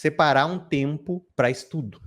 separar um tempo para estudo.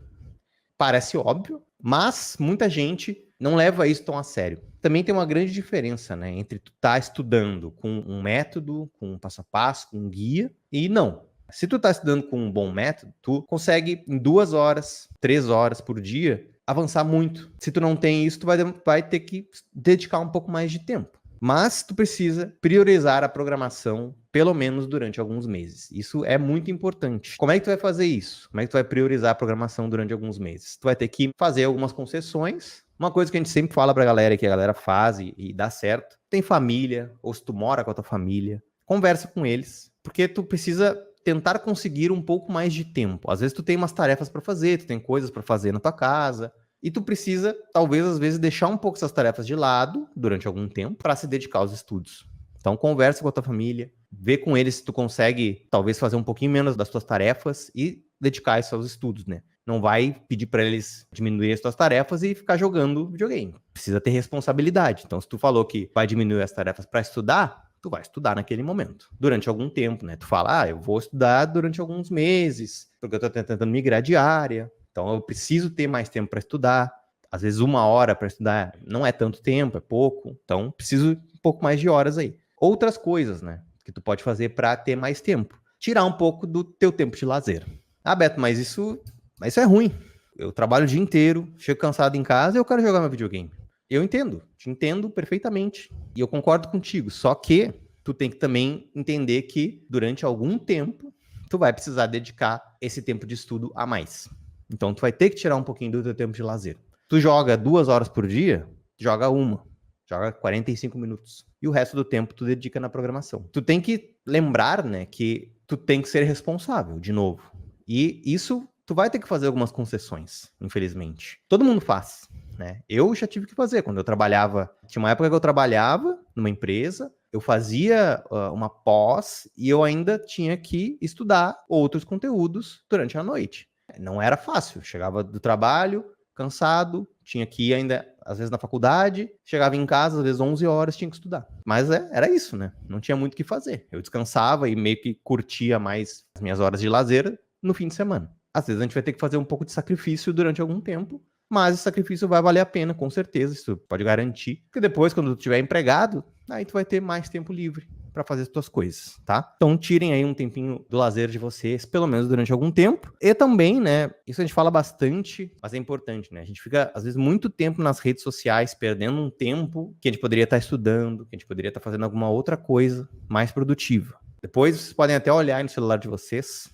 Parece óbvio, mas muita gente não leva isso tão a sério. Também tem uma grande diferença, né, entre tu tá estudando com um método, com um passo a passo, com um guia, e não. Se tu tá estudando com um bom método, tu consegue em 2 horas, 3 horas por dia, avançar muito. Se tu não tem isso, tu vai ter que dedicar um pouco mais de tempo. Mas tu precisa priorizar a programação, pelo menos durante alguns meses. Isso é muito importante. Como é que tu vai fazer isso? Como é que tu vai priorizar a programação durante alguns meses? Tu vai ter que fazer algumas concessões. Uma coisa que a gente sempre fala pra galera, que a galera faz e dá certo. Tem família, ou se tu mora com a tua família, conversa com eles, porque tu precisa tentar conseguir um pouco mais de tempo. Às vezes tu tem umas tarefas para fazer, tu tem coisas para fazer na tua casa, e tu precisa, talvez, às vezes, deixar um pouco essas tarefas de lado durante algum tempo para se dedicar aos estudos. Então, conversa com a tua família, vê com eles se tu consegue, talvez, fazer um pouquinho menos das tuas tarefas e dedicar isso aos estudos, né? Não vai pedir para eles diminuir as tuas tarefas e ficar jogando videogame. Precisa ter responsabilidade. Então, se tu falou que vai diminuir as tarefas para estudar, tu vai estudar naquele momento, durante algum tempo, né? Tu fala, eu vou estudar durante alguns meses, porque eu tô tentando migrar de área, então eu preciso ter mais tempo para estudar. Às vezes 1 hora para estudar não é tanto tempo, é pouco, então preciso um pouco mais de horas aí. Outras coisas, né, que tu pode fazer para ter mais tempo. Tirar um pouco do teu tempo de lazer. Ah, Beto, mas isso é ruim. Eu trabalho o dia inteiro, chego cansado em casa e eu quero jogar meu videogame. Eu entendo, te entendo perfeitamente. E eu concordo contigo, só que tu tem que também entender que durante algum tempo tu vai precisar dedicar esse tempo de estudo a mais. Então tu vai ter que tirar um pouquinho do teu tempo de lazer. Tu joga 2 horas por dia, joga 1. Joga 45 minutos. E o resto do tempo tu dedica na programação. Tu tem que lembrar, né, que tu tem que ser responsável, de novo. E isso tu vai ter que fazer algumas concessões, infelizmente. Todo mundo faz, né? Eu já tive que fazer quando eu trabalhava. Tinha uma época que eu trabalhava numa empresa, eu fazia uma pós e eu ainda tinha que estudar outros conteúdos durante a noite. Não era fácil. Chegava do trabalho, cansado, tinha que ir ainda, às vezes, na faculdade, chegava em casa, às vezes 11 horas, tinha que estudar. Mas era isso, né? Não tinha muito o que fazer. Eu descansava e meio que curtia mais as minhas horas de lazer no fim de semana. Às vezes a gente vai ter que fazer um pouco de sacrifício durante algum tempo, mas esse sacrifício vai valer a pena, com certeza, isso pode garantir. Porque depois, quando tu estiver empregado, aí tu vai ter mais tempo livre para fazer as tuas coisas, tá? Então tirem aí um tempinho do lazer de vocês, pelo menos durante algum tempo. E também, né, isso a gente fala bastante, mas é importante, né? A gente fica, às vezes, muito tempo nas redes sociais, perdendo um tempo que a gente poderia estar estudando, que a gente poderia estar fazendo alguma outra coisa mais produtiva. Depois vocês podem até olhar no celular de vocês,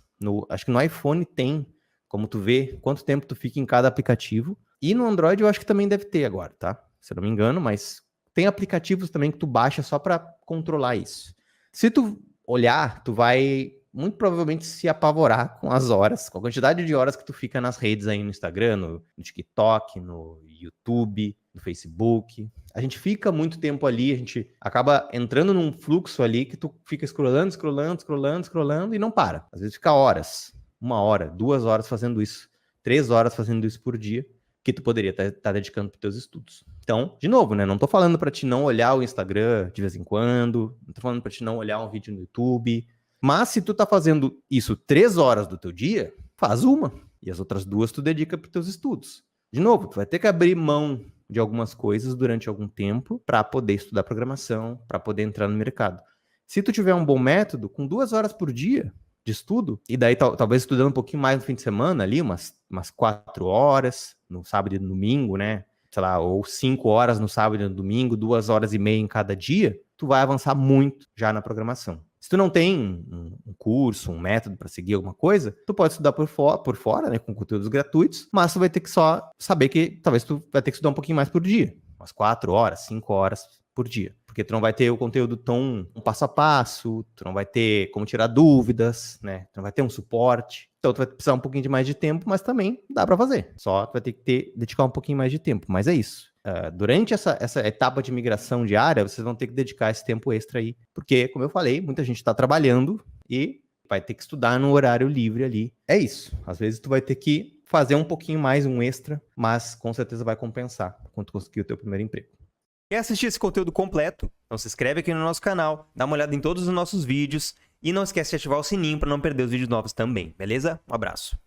acho que no iPhone tem como tu vê quanto tempo tu fica em cada aplicativo. E no Android eu acho que também deve ter agora, tá? Se eu não me engano, mas tem aplicativos também que tu baixa só para controlar isso. Se tu olhar, tu vai muito provavelmente se apavorar com as horas, com a quantidade de horas que tu fica nas redes aí no Instagram, no TikTok, no YouTube, no Facebook. A gente fica muito tempo ali, a gente acaba entrando num fluxo ali que tu fica scrollando e não para. Às vezes fica horas. 1 hora, 2 horas fazendo isso, 3 horas fazendo isso por dia, que tu poderia estar dedicando para os teus estudos. Então, de novo, né? Não tô falando para te não olhar o Instagram de vez em quando, não tô falando para te não olhar um vídeo no YouTube, mas se tu tá fazendo isso 3 horas do teu dia, faz uma, e as outras 2 tu dedica para os teus estudos. De novo, tu vai ter que abrir mão de algumas coisas durante algum tempo para poder estudar programação, para poder entrar no mercado. Se tu tiver um bom método, com 2 horas por dia de estudo, e daí talvez estudando um pouquinho mais no fim de semana ali, umas 4 horas, no sábado e no domingo, né? Sei lá, ou 5 horas no sábado e no domingo, 2 horas e meia em cada dia, tu vai avançar muito já na programação. Se tu não tem um curso, um método para seguir alguma coisa, tu pode estudar por fora, né, com conteúdos gratuitos, mas tu vai ter que só saber que talvez tu vai ter que estudar um pouquinho mais por dia, umas 4 horas, 5 horas por dia. Porque tu não vai ter o conteúdo tão um passo a passo, tu não vai ter como tirar dúvidas, né? Tu não vai ter um suporte. Então tu vai precisar um pouquinho de mais de tempo, mas também dá para fazer. Só tu vai ter que dedicar um pouquinho mais de tempo. Mas é isso. Durante essa etapa de migração diária, vocês vão ter que dedicar esse tempo extra aí. Porque, como eu falei, muita gente está trabalhando e vai ter que estudar no horário livre ali. É isso. Às vezes tu vai ter que fazer um pouquinho mais, um extra, mas com certeza vai compensar quando tu conseguir o teu primeiro emprego. Quer assistir esse conteúdo completo? Então se inscreve aqui no nosso canal, dá uma olhada em todos os nossos vídeos E não esquece de ativar o sininho para não perder os vídeos novos também, beleza? Um abraço.